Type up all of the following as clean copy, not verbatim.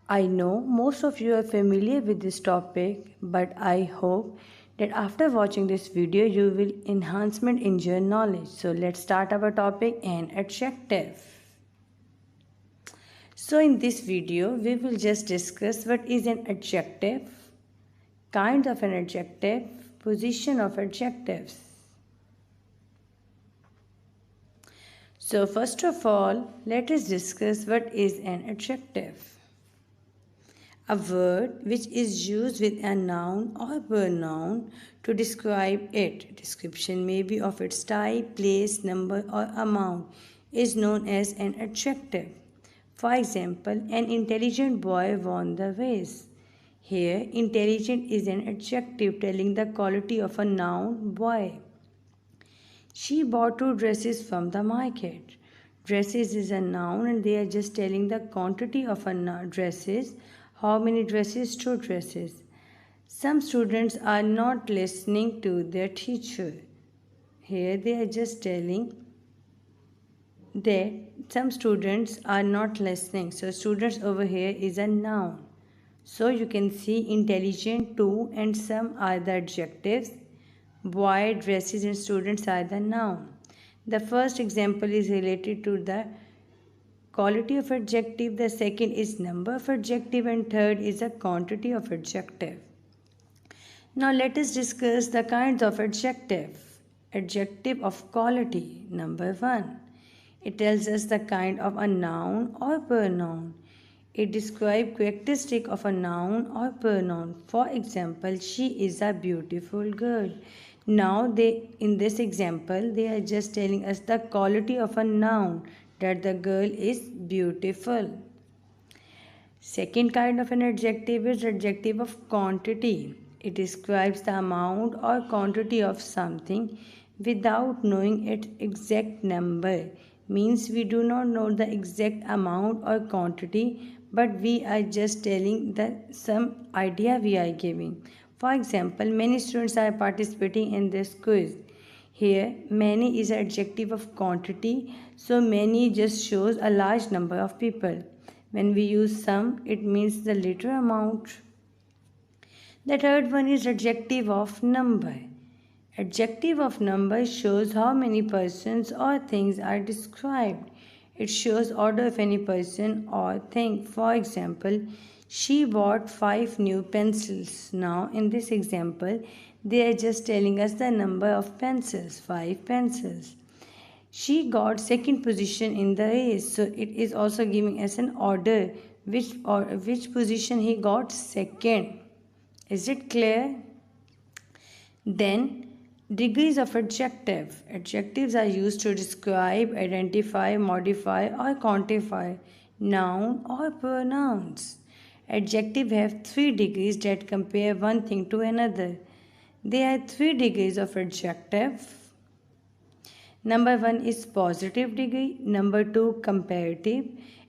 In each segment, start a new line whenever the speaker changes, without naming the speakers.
I know most of you are familiar with this topic, but I hope that after watching this video you will enhancement in your knowledge. So let's start our topic, an adjective. So in this video we will just discuss what is an adjective, kinds of an adjective, position of adjectives. So first of all, let us discuss what is an adjective. A word which is used with a noun or pronoun to describe it. Description may be of its type, place, number, or amount is known as an adjective. For example, an intelligent boy won the race. Here, intelligent is an adjective telling the quality of a noun, boy. She bought two dresses from the market. Dresses is a noun and they are just telling the quantity of a dresses. How many dresses? Two dresses. Some students are not listening to their teacher. Here they are just telling that some students are not listening. So students over here is a noun. So you can see intelligent, two, and some are the adjectives. Boy, dresses, and students are the noun. The first example is related to the quality of adjective, the second is number of adjective, and third is the quantity of adjective. Now let us discuss the kinds of adjective. Adjective of quality. Number 1. It tells us the kind of a noun or pronoun. It describes characteristic of a noun or pronoun. For example, she is a beautiful girl. Now in this example they are just telling us the quality of a noun, that the girl is beautiful. Second kind of an adjective is adjective of quantity. It describes the amount or quantity of something without knowing its exact number. Means we do not know the exact amount or quantity, but we are just telling that some idea we are giving. For example, many students are participating in this quiz. Here, many is an adjective of quantity, so many just shows a large number of people. When we use some, it means the little amount. The third one is adjective of number. Adjective of number shows how many persons or things are described. It shows order of any person or thing. For example, she bought 5 new pencils. Now, in this example, they are just telling us the number of pencils, 5 pencils. She got second position in the race, so it is also giving us an order which position he got second. Is it clear? Then degrees of adjective. Adjectives are used to describe, identify, modify, or quantify noun or pronouns. Adjectives have 3 degrees that compare one thing to another. There are 3 degrees of adjective. Number 1 is positive degree, number 2 comparative,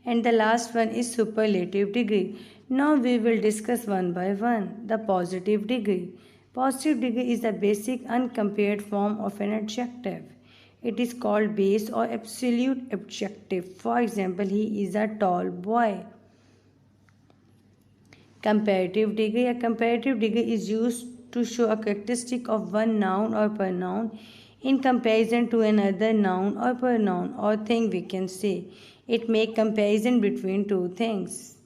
and the last one is superlative degree. Now we will discuss one by one. The positive degree. Positive degree is the basic uncompared form of an adjective. It is called base or absolute adjective. For example, he is a tall boy. Comparative degree. A comparative degree is used to show a characteristic of one noun or pronoun in comparison to another noun or pronoun or thing, we can say. It makes comparison between two things.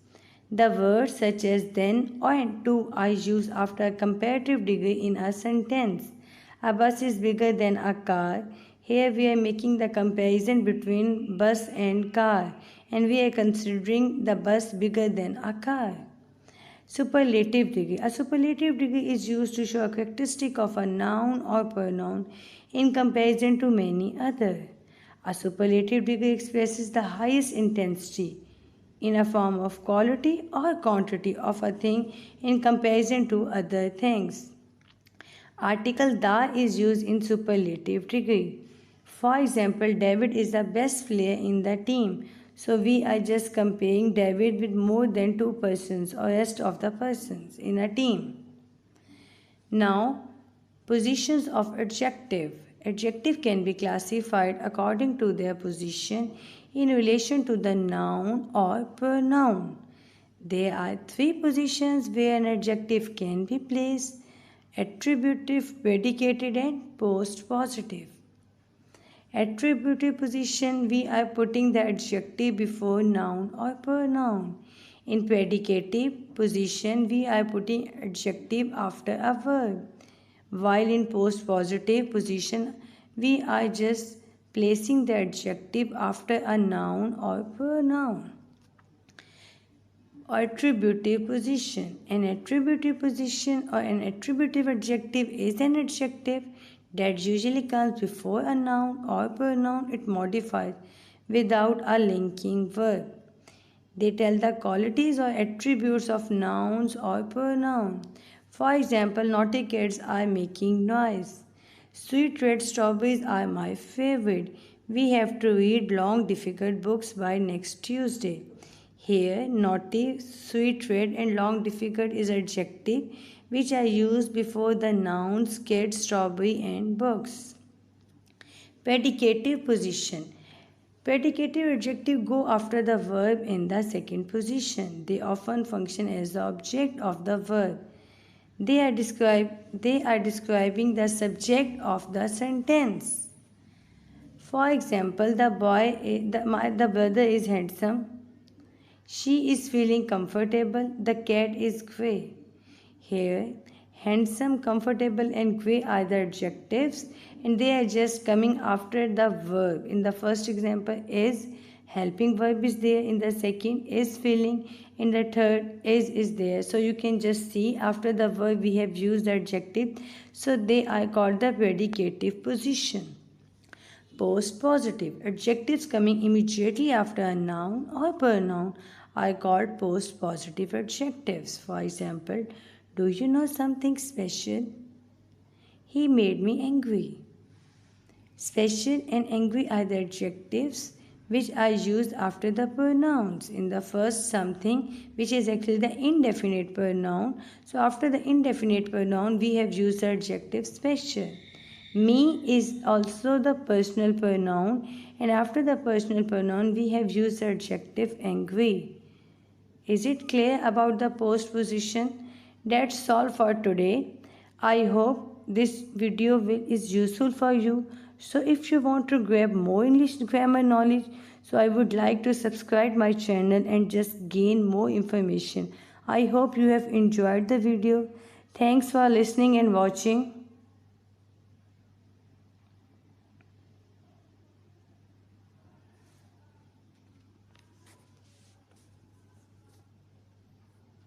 The words such as then or and to are used after a comparative degree in a sentence. A bus is bigger than a car. Here we are making the comparison between bus and car, and we are considering the bus bigger than a car. Superlative degree. A superlative degree is used to show a characteristic of a noun or pronoun in comparison to many other. A superlative degree expresses the highest intensity in a form of quality or quantity of a thing in comparison to other things. Article the is used in superlative degree. For example, David is the best player in the team. So we are just comparing David with more than 2 persons or rest of the persons in a team. Now, positions of adjective. Adjective can be classified according to their position in relation to the noun or pronoun. There are three positions where an adjective can be placed: attributive, predicated, and postpositive. Attributive position, we are putting the adjective before noun or pronoun. In predicative position, we are putting adjective after a verb. While in postpositive position, we are just placing the adjective after a noun or pronoun. Attributive position. An attributive position or an attributive adjective is an adjective that usually comes before a noun or pronoun. It modifies without a linking verb. They tell the qualities or attributes of nouns or pronouns. For example, naughty kids are making noise. Sweet red strawberries are my favorite. We have to read long difficult books by next Tuesday. Here, naughty, sweet red and long difficult is adjective which are used before the nouns kid, strawberry and books. Predicative position. Predicative adjective go after the verb in the second position. They often function as the object of the verb. They are describing the subject of the sentence. For example, the brother is handsome. She is feeling comfortable. The cat is grey. Here, handsome, comfortable and grey are the adjectives and they are just coming after the verb. In the first example, is helping verb is there. In the second, is feeling. In the third, is there. So you can just see after the verb we have used the adjective. So they are called the predicative position. Postpositive. Adjectives coming immediately after a noun or pronoun are called postpositive adjectives. For example, do you know something special? He made me angry. Special and angry are the adjectives which are used after the pronouns. In the first, something, which is actually the indefinite pronoun. So after the indefinite pronoun, we have used the adjective special. Me is also the personal pronoun, and after the personal pronoun, we have used the adjective angry. Is it clear about the postposition? That's all for today. I hope this video is useful for you. So if you want to grab more English grammar knowledge, so I would like to subscribe my channel and just gain more information. I hope you have enjoyed the video. Thanks for listening and watching.